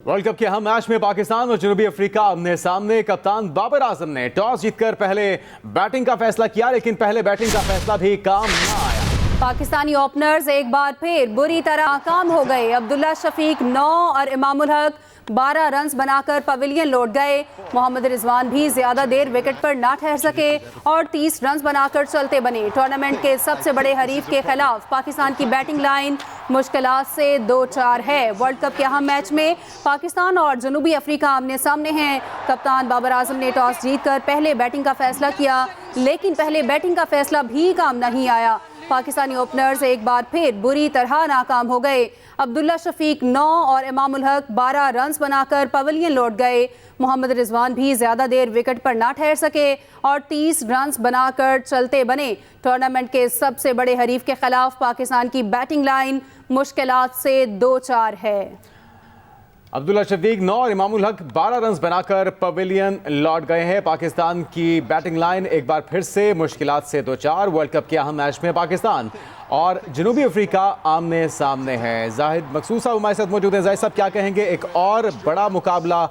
World cup के अहम match में पाकिस्तान और जनूबी अफ्रीका आमने सामने। कप्तान बाबर आजम ने टॉस जीतकर पहले बैटिंग का फैसला किया, लेकिन पहले बैटिंग का फैसला भी काम न आया। पाकिस्तानी ओपनर्स एक बार फिर बुरी तरह नाकाम हो गए। अब्दुल्ला शफीक 9 और इमामुल हक 12 रन्स बनाकर पवेलियन लौट गए। मोहम्मद रिजवान भी ज्यादा देर विकेट पर ना ठहर सके और 30 रन्स बनाकर चलते बने। टूर्नामेंट के सबसे बड़े हरीफ के खिलाफ पाकिस्तान की बैटिंग लाइन मुश्किलात से 2-4 है। वर्ल्ड कप के अहम मैच में पाकिस्तान और जनूबी अफ्रीका आमने सामने हैं। कप्तान बाबर आजम ने टॉस जीतकर पहले बैटिंग का फैसला किया, लेकिन पहले बैटिंग का फैसला भी काम नहीं आया। पाकिस्तानी ओपनर्स एक बार फिर बुरी तरह नाकाम हो गए। अब्दुल्ला शफीक 9 और इमामुल हक 12 रन्स बनाकर पवेलियन लौट गए। मोहम्मद रिजवान भी ज्यादा देर विकेट पर ना ठहर सके और 30 रन्स बनाकर चलते बने। टूर्नामेंट के सबसे बड़े हरीफ के खिलाफ पाकिस्तान की बैटिंग लाइन मुश्किलात से 2-4 है। अब्दुल्ला शफीक 9 और इमामुल हक 12 रन्स बनाकर पवेलियन लौट गए हैं। पाकिस्तान की बैटिंग लाइन एक बार फिर से मुश्किलात से 2-4। वर्ल्ड कप के अहम मैच में पाकिस्तान और जनूबी अफ्रीका आमने सामने है। जाहिद मकसूद साहब हमारे साथ मौजूद हैं। जाहिद साहब, क्या कहेंगे, एक और बड़ा मुकाबला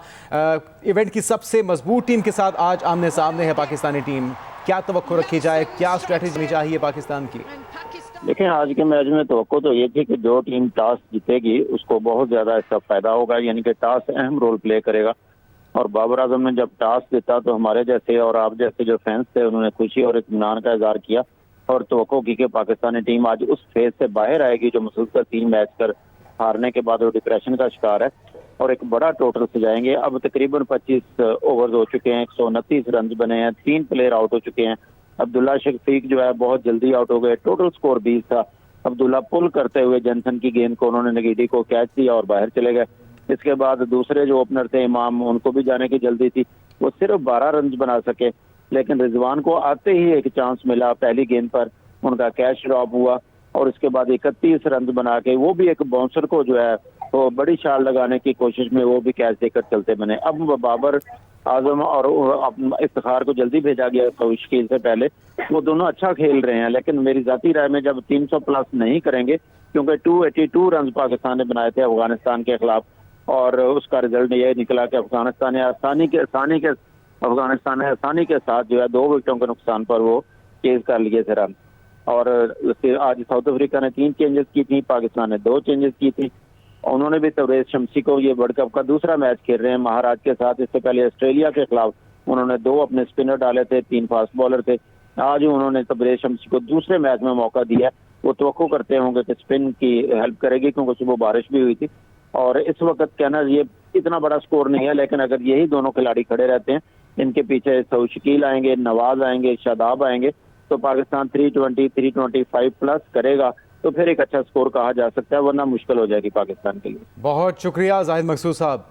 इवेंट की सबसे मजबूत टीम के साथ आज आमने सामने है पाकिस्तानी टीम। क्या तवक्को रखी जाए, क्या स्ट्रेटेजी चाहिए पाकिस्तान की? देखें, आज के मैच में तवक्को तो ये थी कि जो टीम टॉस जीतेगी उसको बहुत ज्यादा इसका फायदा होगा, यानी कि टॉस अहम रोल प्ले करेगा। और बाबर आजम ने जब टॉस जीता तो हमारे जैसे और आप जैसे जो फैंस थे उन्होंने खुशी और इत्मीनान का इजहार किया और तवक्को की कि पाकिस्तानी टीम आज उस फेज से बाहर आएगी जो मुसलसल 3 मैच कर हारने के बाद वो डिप्रेशन का शिकार है और एक बड़ा टोटल सजाएंगे। अब तकरीबन 25 ओवर्स हो चुके हैं, 129 रन बने हैं, 3 प्लेयर आउट हो चुके हैं। अब्दुल्ला शफीक जो है बहुत जल्दी आउट हो गए। टोटल स्कोर 20 था। अब्दुल्ला पुल करते हुए जनसन की गेंद को उन्होंने नगीडी को कैच दिया और बाहर चले गए। इसके बाद दूसरे जो ओपनर थे इमाम, उनको भी जाने की जल्दी थी, वो सिर्फ 12 रन बना सके, लेकिन रिजवान को आते ही एक चांस मिला। पहली गेंद पर उनका कैच ड्रॉप हुआ और उसके बाद 31 रन बना के वो भी एक बाउंसर को जो है वो बड़ी छाल लगाने की कोशिश में वो भी कैच देकर चलते बने। अब बाबर आजम और इफ्तिखार को जल्दी भेजा गया मुश्किल से पहले। वो दोनों अच्छा खेल रहे हैं, लेकिन मेरी जाती राय में जब 300 प्लस नहीं करेंगे, क्योंकि 282 रन पाकिस्तान ने बनाए थे अफगानिस्तान के खिलाफ और उसका रिजल्ट ये निकला कि अफगानिस्तान ने आसानी के साथ जो है 2 विकेटों के नुकसान पर वो चेज कर लिए थे रन। और आज साउथ अफ्रीका ने 3 चेंजेस की थी, पाकिस्तान ने 2 चेंजेस की थी। उन्होंने भी तबरेज शमसी को, ये वर्ल्ड कप का दूसरा मैच खेल रहे हैं महाराज के साथ। इससे पहले ऑस्ट्रेलिया के खिलाफ उन्होंने 2 अपने स्पिनर डाले थे, 3 फास्ट बॉलर थे। आज उन्होंने तबरेज शमसी को दूसरे मैच में मौका दिया। वो तवक्को करते होंगे कि स्पिन की हेल्प करेगी, क्योंकि सुबह बारिश भी हुई थी और इस वक्त कहना ये इतना बड़ा स्कोर नहीं है, लेकिन अगर यही दोनों खिलाड़ी खड़े रहते हैं, इनके पीछे शकील आएंगे, नवाज आएंगे, शादाब आएंगे, तो पाकिस्तान 320 325 प्लस करेगा तो फिर एक अच्छा स्कोर कहा जा सकता है, वरना मुश्किल हो जाएगी पाकिस्तान के लिए। बहुत शुक्रिया जाहिद मकसूद साहब।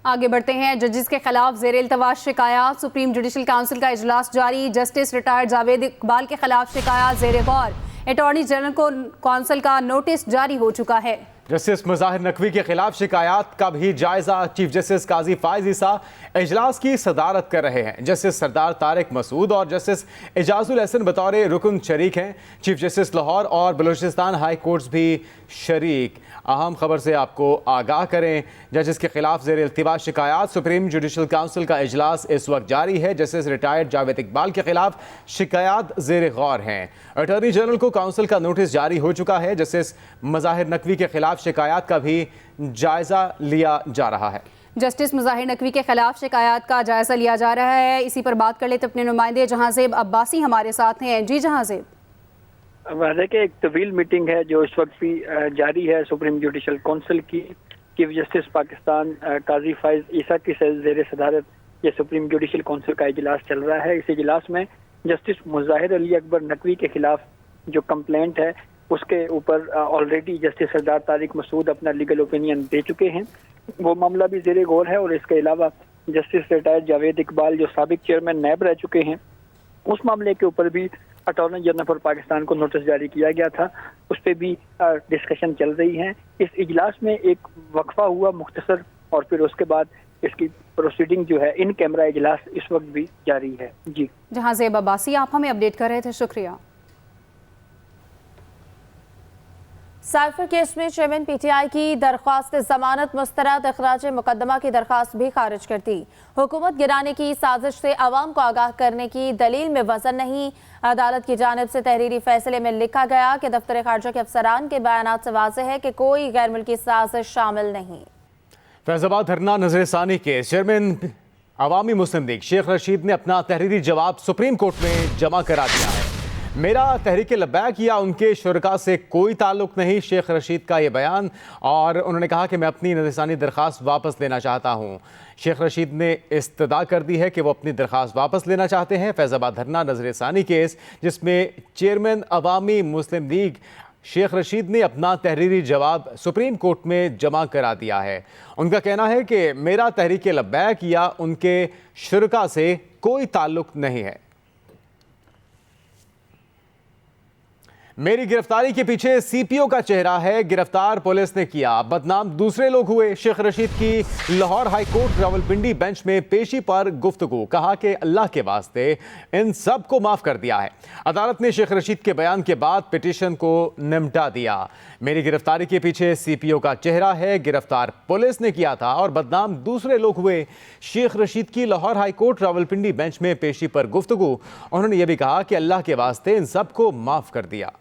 आगे बढ़ते हैं। जजेस के खिलाफ ज़ेर इल्तवास शिकायत। सुप्रीम जुडिशल काउंसिल का इजलास जारी। जस्टिस रिटायर्ड जावेद इकबाल के खिलाफ शिकायत ज़ेर गौर। अटॉर्नी जनरल को काउंसिल का नोटिस जारी हो चुका है। जस्टिस मुज़ाहिर नकवी के खिलाफ शिकायत का भी जायजा। चीफ जस्टिस काजी फाइज ईसा इजलास की सदारत कर रहे हैं। जस्टिस सरदार तारिक मसूद और जस्टिस एजाजुल हसन बतौर रुकन शरीक हैं। चीफ जस्टिस लाहौर और बलूचिस्तान हाई कोर्ट्स भी शरीक। अहम खबर से आपको आगाह करें, जजेस के खिलाफ ज़ेर इल्तिवा शिकायत। सुप्रीम जुडिशल काउंसिल का इजलास इस वक्त जारी है। जस्टिस रिटायर्ड जावेद इकबाल के खिलाफ शिकायत ज़ेर गौर हैं। अटॉर्नी जनरल को काउंसिल का नोटिस जारी हो चुका है। जस्टिस मुज़ाहिर नकवी के खिलाफ शिकायत का भी जायजा लिया जा रहा है। जस्टिस मुज़ाहिर नकवी के खिलाफ शिकायत का जायजा लिया जा रहा है। इसी पर बात कर लेते अपने नुमाइंदे जहांज़ेब अब्बासी हमारे साथ हैं। जी जहांज़ेब। देखिए, एक तवील मीटिंग है जो इस वक्त भी जारी है सुप्रीम जुडिशल काउंसिल की। चीफ जस्टिस पाकिस्तान काजी फाइज ईसा की ज़ेर सदारत ये सुप्रीम जुडिशल काउंसिल का इजलास चल रहा है। इस इजलास में जस्टिस मुज़ाहिर अली अकबर नकवी के खिलाफ जो कंप्लेंट है उसके ऊपर ऑलरेडी जस्टिस सरदार तारिक मसूद अपना लीगल ओपिनियन दे चुके हैं। वो मामला भी ज़ेर गौर है। और इसके अलावा जस्टिस रिटायर्ड जावेद इकबाल जो साबिक चेयरमैन नैब रह चुके हैं, उस मामले के ऊपर भी अटॉर्नी जनरल फॉर पाकिस्तान को नोटिस जारी किया गया था। उस पर भी डिस्कशन चल रही है। इस इजलास में एक वक्फा हुआ मुख्तसर और फिर उसके बाद इसकी प्रोसीडिंग जो है इन कैमरा इजलास इस वक्त भी जारी है। जी जहांज़ेब अब्बासी, आप हमें अपडेट कर रहे थे, शुक्रिया। साइफर केस में चेयरमैन पीटीआई की दरख्वास्त जमानत मुस्तरद अखराज मुकदमा की दरख्वास्त भी खारिज कर दी। हुकूमत गिराने की साजिश से आवाम को आगाह करने की दलील में वजन नहीं। अदालत की जानिब से तहरीरी फैसले में लिखा गया कि दफ्तर खारजा के अफसरान के बयानात से वाज़ेह है कि कोई गैर मुल्की साजिश शामिल नहीं। फैजाबाद धरना नजरसानी के चेयरमैन अवामी मुस्लिम लीग शेख रशीद ने अपना तहरीरी जवाब सुप्रीम कोर्ट में जमा करा दिया है। मेरा तहरीक लब्बैक या उनके शुरका से कोई ताल्लुक नहीं, शेख रशीद का ये बयान। और उन्होंने कहा कि मैं अपनी नजरसानी दरख्वास्त वापस लेना चाहता हूँ। शेख रशीद ने इस्तदा कर दी है कि वो अपनी दरख्वास्त वापस लेना चाहते हैं। फैजाबाद धरना नजरसानी केस जिसमें चेयरमैन अवामी मुस्लिम लीग शेख रशीद ने अपना तहरीरी जवाब सुप्रीम कोर्ट में जमा करा दिया है। उनका कहना है कि मेरा तहरीक लब्बैक या उनके शुरका से कोई ताल्लुक नहीं है। मेरी गिरफ्तारी के पीछे सीपीओ का चेहरा है, गिरफ्तार पुलिस ने किया, बदनाम दूसरे लोग हुए। शेख रशीद की Lahore high court Rawalpindi bench में पेशी पर गुफ्तगू, कहा कि अल्लाह के वास्ते इन सब को माफ कर दिया है। अदालत ने शेख रशीद के बयान के बाद पिटीशन को निपटा दिया। मेरी गिरफ्तारी के पीछे सीपीओ का चेहरा है, गिरफ्तार पुलिस ने किया था और बदनाम दूसरे लोग हुए। शेख रशीद की Lahore high court Rawalpindi bench में पेशी पर गुफ्तगू। उन्होंने ये भी कहा कि अल्लाह के वास्ते इन सब को माफ कर दिया।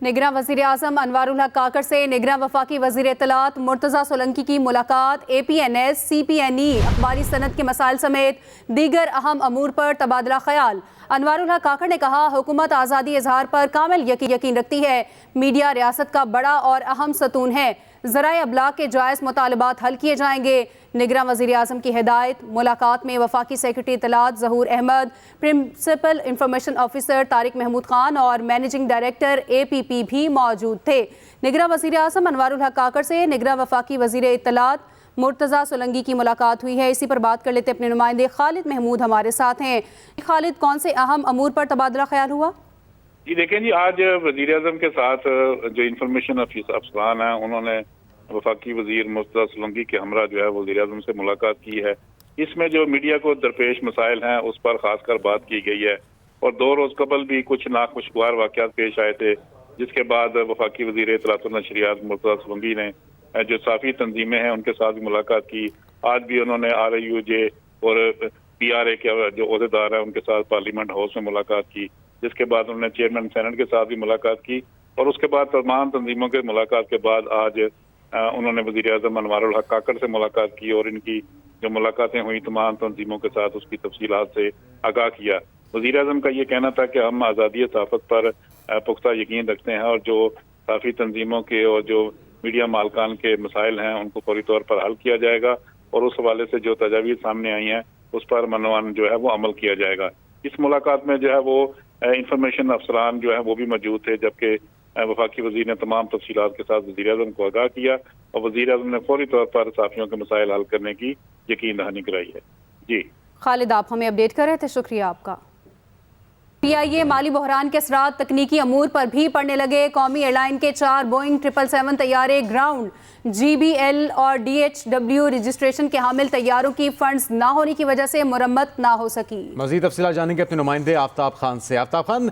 निगरान वज़ीर आज़म अनवारुल हक काकड़ से निगरान वफाकी वज़ीर इत्तलात मुर्तज़ा सोलंकी की मुलाकात। APNS, CPNE, अखबारी सनद के मसाइल समेत दीगर अहम अमूर पर तबादला ख्याल। अनवारुल हक काकड़ ने कहा, हुकूमत आज़ादी इजहार पर कामिल यकीन रखती है। मीडिया रियासत का बड़ा और अहम सतून है। ज़राए अबलाग के जायज़ मुतालबात हल किए जाएंगे। निगरान वज़ीर आज़म की हिदायत। मुलाकात में वफाकी सेक्रेटरी इत्तलात Zahoor Ahmad, principal information officer Tariq Mahmood Khan और मैनेजिंग डायरेक्टर APP भी मौजूद थे। निगरान वज़ीर आज़म अनवारुल हक काकड़ से निगरान वफाकी वज़ीर इत्तलात मुर्तज़ा सोलंकी की मुलाकात हुई है। इसी पर बात कर लेते अपने नुमाइंदे खालिद महमूद हमारे साथ हैं। खालिद, कौन से अहम अमूर पर तबादला ख्याल हुआ? जी देखें जी, आज वज़ीर आज़म के साथ जो इंफॉर्मेशन अफसरान हैं उन्होंने वफाकी वज़ीर मुर्तज़ा सोलंकी के हमरा जो है वज़ीर आज़म से मुलाकात की है। इसमें जो मीडिया को दरपेश मसाइल हैं उस पर खासकर बात की गई है और 2 रोज़ कबल भी कुछ नाखुशगवार वाक़यात पेश आए थे, जिसके बाद वफाकी वज़ीर इत्तलात व नशरियात मुर्तज़ा सोलंकी ने जो साफ़ी तंजीमें हैं उनके साथ भी मुलाकात की। आज भी उन्होंने RIUJ और PRA के जो अहदेदार हैं उनके साथ पार्लियामेंट हाउस में मुलाकात की, जिसके बाद उन्होंने चेयरमैन सेनेट के साथ भी मुलाकात की और उसके बाद तमाम तंजीमों के मुलाकात के बाद आज उन्होंने वज़ीर आज़म अनवारुल हक काकड़ से मुलाकात की और इनकी जो मुलाकातें हुई तमाम तंजीमों के साथ उसकी तफसीलात से आगाह किया। वज़ीर आज़म का ये कहना था कि हम आज़ादी सहाफ़त पर पुख्ता यकीन रखते हैं और जो साफ़ी तंजीमों के और जो मीडिया मालकान के मसाइल हैं उनको फौरी तौर पर हल किया जाएगा और उस हवाले से जो तजावीज़ सामने आई हैं उस पर मनवान जो है वो अमल किया जाएगा। इस मुलाकात में जो है वो इंफॉर्मेशन अफसरान जो है वो भी मौजूद थे, जबकि वफाकी वज़ीर ने तमाम तफसीलात के साथ वज़ीर आज़म को आगाह किया और वज़ीर आज़म ने फौरी तौर पर साफियों के मसाइल हल करने की यकीन दहानी कराई है। जी खालिद, आप हमें अपडेट कर रहे थे, शुक्रिया आपका। PIA माली बहरान के असरात तकनीकी अमूर पर भी पड़ने लगे। कौमी एयरलाइन के 4 बोइंग 777 तैयारे ग्राउंड, GBL और DHW रजिस्ट्रेशन के हामिल तैयारों की फंड्स ना होने की वजह से मुरम्मत ना हो सकी। मजीद तफसीलात जानेंगे अपने नुमाइंदे आफ्ताब खान से। आफ्ताब खान,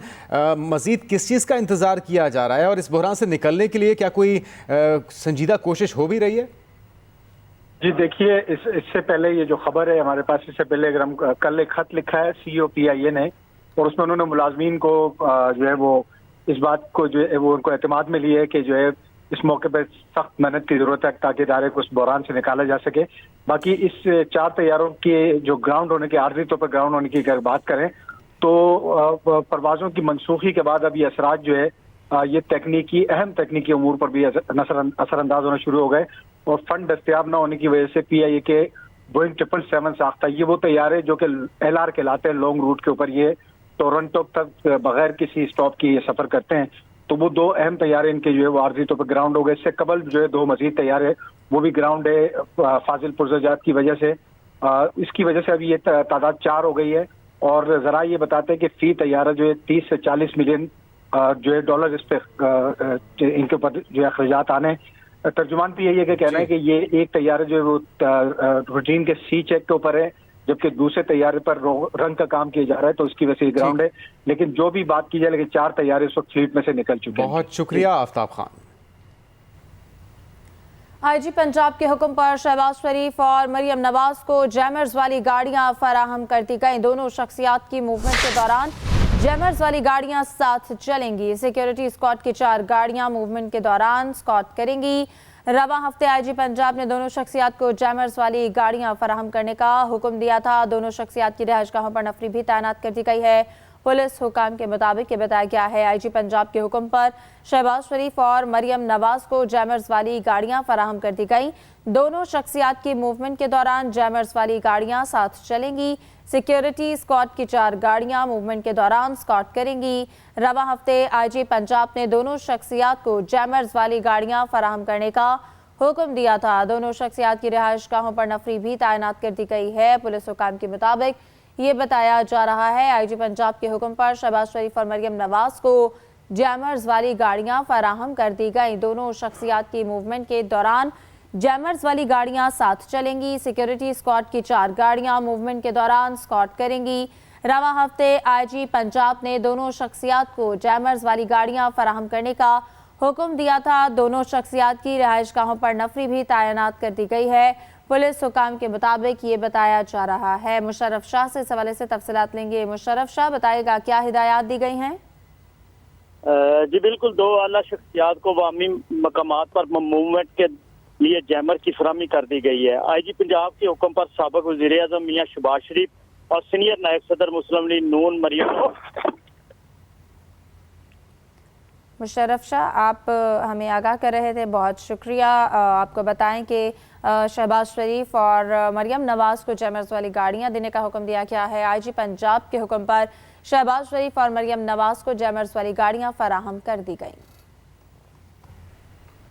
मजीद किस चीज़ का इंतज़ार किया जा रहा है और इस बहरान से निकलने के लिए क्या कोई संजीदा कोशिश हो भी रही है? जी देखिए, इससे पहले ये जो खबर है हमारे पास, इससे पहले अगर हम कल एक खत लिखा है CEO PIA ने और उसमें उन्होंने मुलाजमीन को जो है वो इस बात को जो है वो उनको एतमाद में लिया है कि जो है इस मौके पर सख्त मेहनत की जरूरत है ताकि इदारे को उस बहरान से निकाला जा सके। बाकी इस 4 तैयारों के जो ग्राउंड होने के आर्जी तौर पर ग्राउंड होने की अगर बात करें तो परवाजों की मनसूखी के बाद अब ये असरात जो है ये अहम तकनीकी अमूर पर भी असरअंदाज होना शुरू हो गए और फंड दस्तियाब न होने की वजह से PIA के बोइंग 777 साख्ता, ये वो तैयारे जो कि LR कहलाते हैं, लॉन्ग रूट के ऊपर ये टोरंटो तक बगैर किसी स्टॉप के ये सफर करते हैं, तो वो 2 अहम तैयारे इनके जो है वो आर्जी तौर पर ग्राउंड हो गए। इससे कबल जो है 2 मजीद तैयारे वो भी ग्राउंड है फाजिल पुरज़ात की वजह से। इसकी वजह से अभी ये तादाद 4 हो गई है और जरा ये बताते हैं कि फी तैयारा जो है 30 से 40 मिलियन जो है डॉलर इस पे इनके ऊपर जो है अखराजात आने। तर्जुमान भी यही है कि कहना है कि ये एक तैयारा जो है वो रूटीन के C चेक के ऊपर है, जबकि दूसरे तैयारे पर रंग का काम किया जा रहा है, तो उसकी वजह से ग्राउंड है। लेकिन जो भी बात की जाए, लेकिन 4 तैयारे उस वक्त फ्लीट में से निकल चुके हैं। बहुत शुक्रिया आफ्ताब खान। आईजी पंजाब के हुक्म पर शहबाज शरीफ और मरियम नवाज को जैमर्स वाली गाड़ियां फराहम कर दी गई। दोनों शख्सियात की मूवमेंट के दौरान जैमर्स वाली गाड़ियां साथ चलेंगी। सिक्योरिटी स्क्वाड की 4 गाड़ियां मूवमेंट के दौरान स्कॉट करेंगी। रवा हफ्ते आईजी पंजाब ने दोनों शख्सियात को जैमर्स वाली गाड़ियां फराहम करने का हुक्म दिया था। दोनों शख्सियात की रिहाइशगाहों पर नफरी भी तैनात कर दी गई है। पुलिस हुकाम के मुताबिक ये बताया गया है, आईजी पंजाब के हुक्म पर शहबाज शरीफ और मरियम नवाज को जैमर्स वाली गाड़ियां फराहम कर दी गई। दोनों शख्सियात की मूवमेंट के दौरान जैमर्स वाली गाड़ियां साथ चलेंगी। सिक्योरिटी स्क्वाड की 4 गाड़ियां मूवमेंट के दौरान स्कॉट करेंगी। रवा हफ्ते आईजी पंजाब ने दोनों शख्सियात को जैमर्स वाली गाड़ियां फराहम करने का हुक्म दिया था। दोनों शख्सियात की रिहाइशगाहों पर नफरी भी तैनात कर दी गई है। पुलिस हुकाम के मुताबिक ये बताया जा रहा है, आईजी पंजाब के हुक्म पर शहबाज शरीफ और मरियम नवाज को जैमर्स वाली गाड़ियां फराहम कर दी गई। दोनों शख्सियात की मूवमेंट के दौरान जैमर्स वाली गाड़ियां साथ चलेंगी। सिक्योरिटी स्क्वाड की 4 गाड़ियां मूवमेंट के दौरान स्कॉट करेंगी। रवा हफ्ते आईजी पंजाब ने दोनों शख्सियात को जैमर्स वाली गाड़ियां फराहम करने का हुक्म दिया था। दोनों शख्सियात की रिहाइशगाहों पर नफरी भी तैनात कर दी गई है। पुलिस हुकाम के मुताबिक ये बताया जा रहा है। मुशर्रफ शाह से इस हवाले से तफसीलात लेंगे। मुशर्रफ शाह, बताएगा क्या हिदायत दी गई हैं? जी बिल्कुल, 2 आला शख्सियात को अवामी मकामात पर मूवमेंट के लिए जैमर की फराहमी कर दी गई है। आईजी पंजाब के हुक्म पर साबिक वज़ीर आज़म मियां शहबाज शरीफ और सीनियर नायब सदर मुस्लिम लीग नून मरियम। मुशर्रफ शाह, आप हमें आगाह कर रहे थे, बहुत शुक्रिया। आपको बताएं कि शहबाज शरीफ और मरियम नवाज को जैमर्स वाली गाड़ियां देने का हुक्म दिया गया है। आईजी पंजाब के हुक्म पर शहबाज शरीफ और मरियम नवाज को जैमर्स वाली गाड़ियां फराहम कर दी गई।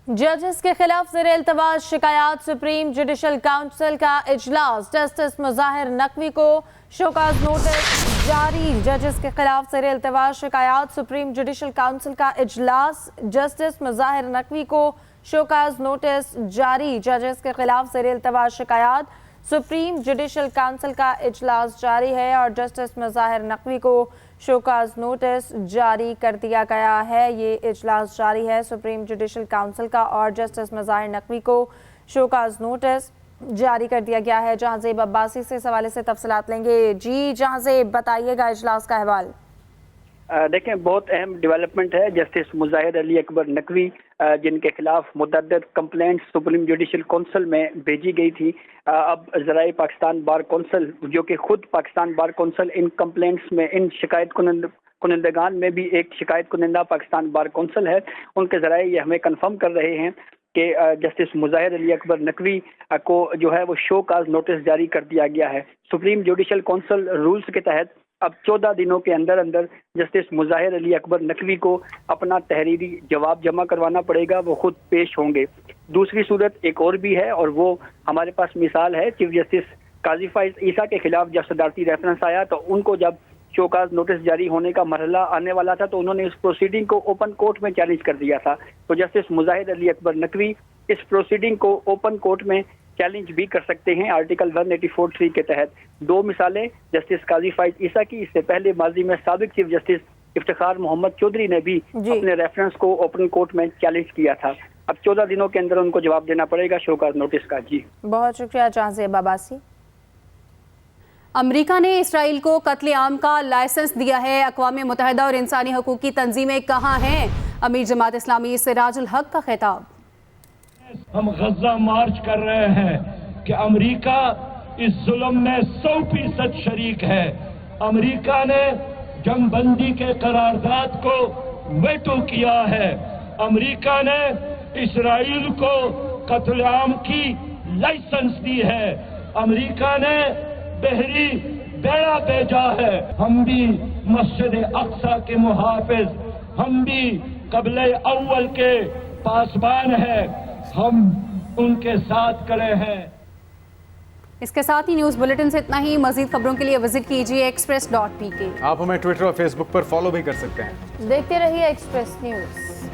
जजेस के खिलाफ ज़ेर इल्तवाज शिकायत, सुप्रीम जुडिशल काउंसिल का इजलास। जस्टिस मुज़ाहिर नकवी को शोकाज नोटिस जारी। जजेस के खिलाफ ज़ेर इल्तवाज शिकायत, सुप्रीम जुडिशल काउंसिल का इजलास। जस्टिस मुज़ाहिर नकवी को शोकाज नोटिस जारी। जजेस के खिलाफ ज़ेर इल्तवाज शिकायत, सुप्रीम जुडिशल काउंसिल का इजलास जारी है और जस्टिस मुज़ाहिर नकवी को शोकाज नोटिस जारी कर दिया गया है। ये इजलास जारी है सुप्रीम जुडिशल काउंसिल का और जस्टिस मुज़ाहिर नकवी को शोकाज नोटिस जारी कर दिया गया है। जहांज़ेब अब्बासी से इस हवाले से तफसीलात लेंगे। जी जहांज़ेब, बताइएगा इजलास का अहवाल। देखें, बहुत अहम डेवलपमेंट है। जस्टिस मुज़ाहिर अली अकबर नकवी जिनके खिलाफ मुतअद्दिद कंप्लेंट्स सुप्रीम जुडिशल काउंसिल में भेजी गई थी, अब ज़राए पाकिस्तान बार काउंसिल, जो कि खुद Pakistan bar council in complaints में, इन शिकायत कुनंदगान में भी एक शिकायत कुनंदा पाकिस्तान बार काउंसिल है, उनके ज़राए ये हमें कन्फर्म कर रहे हैं कि जस्टिस मुज़ाहिर अली अकबर नकवी को जो है वो शो काज नोटिस जारी कर दिया गया है। सुप्रीम जुडिशल काउंसिल रूल्स के तहत अब 14 दिनों के अंदर अंदर जस्टिस मुज़ाहिर अली अकबर नकवी को अपना तहरीरी जवाब जमा करवाना पड़ेगा, वो खुद पेश होंगे। दूसरी सूरत एक और भी है और वो हमारे पास मिसाल है, चीफ जस्टिस काजी फाइज ईसा के खिलाफ जब सदारती रेफरेंस आया तो उनको जब शोकाज नोटिस जारी होने का मरहला आने वाला था तो उन्होंने इस प्रोसीडिंग को ओपन कोर्ट में चैलेंज कर दिया था। तो जस्टिस मुज़ाहिर अली अकबर नकवी इस प्रोसीडिंग को ओपन कोर्ट में चैलेंज भी कर सकते हैं आर्टिकल 184(3) के तहत। 2 मिसालें जस्टिस काजी फाइज ईसा की, इससे पहले माजी में साबिक चीफ जस्टिस इफ्तिखार मोहम्मद चौधरी ने भी अपने रेफरेंस को ओपन कोर्ट में चैलेंज किया था। अब 14 दिनों के अंदर उनको जवाब देना पड़ेगा शोकाज नोटिस का। जी बहुत शुक्रिया जहांज़ेब अब्बासी। अमेरिका ने इसराइल को कत्लेआम का लाइसेंस दिया है। अक़वाम मुत्तहिदा और इंसानी हकूक़ की तंजीमें कहाँ हैं? अमीर जमात इस्लामी सिराजुल हक का खिताब। हम गजा मार्च कर रहे हैं कि अमेरिका इस जुल्म में 100% शरीक है। अमेरिका ने जंगबंदी के करारदाद को वेटो किया है। अमेरिका ने इसराइल को कत्लेआम की लाइसेंस दी है। अमेरिका ने बहरी बेड़ा भेजा है। हम भी मस्जिद अक्सा के मुहाफिज, हम भी क़ब्ले अव्वल के पासबान हैं, हम उनके साथ खड़े हैं। इसके साथ ही न्यूज़ बुलेटिन से इतना ही। मजीद खबरों के लिए विजिट कीजिए express.pk। आप हमें ट्विटर और फेसबुक पर फॉलो भी कर सकते हैं। देखते रहिए एक्सप्रेस न्यूज़।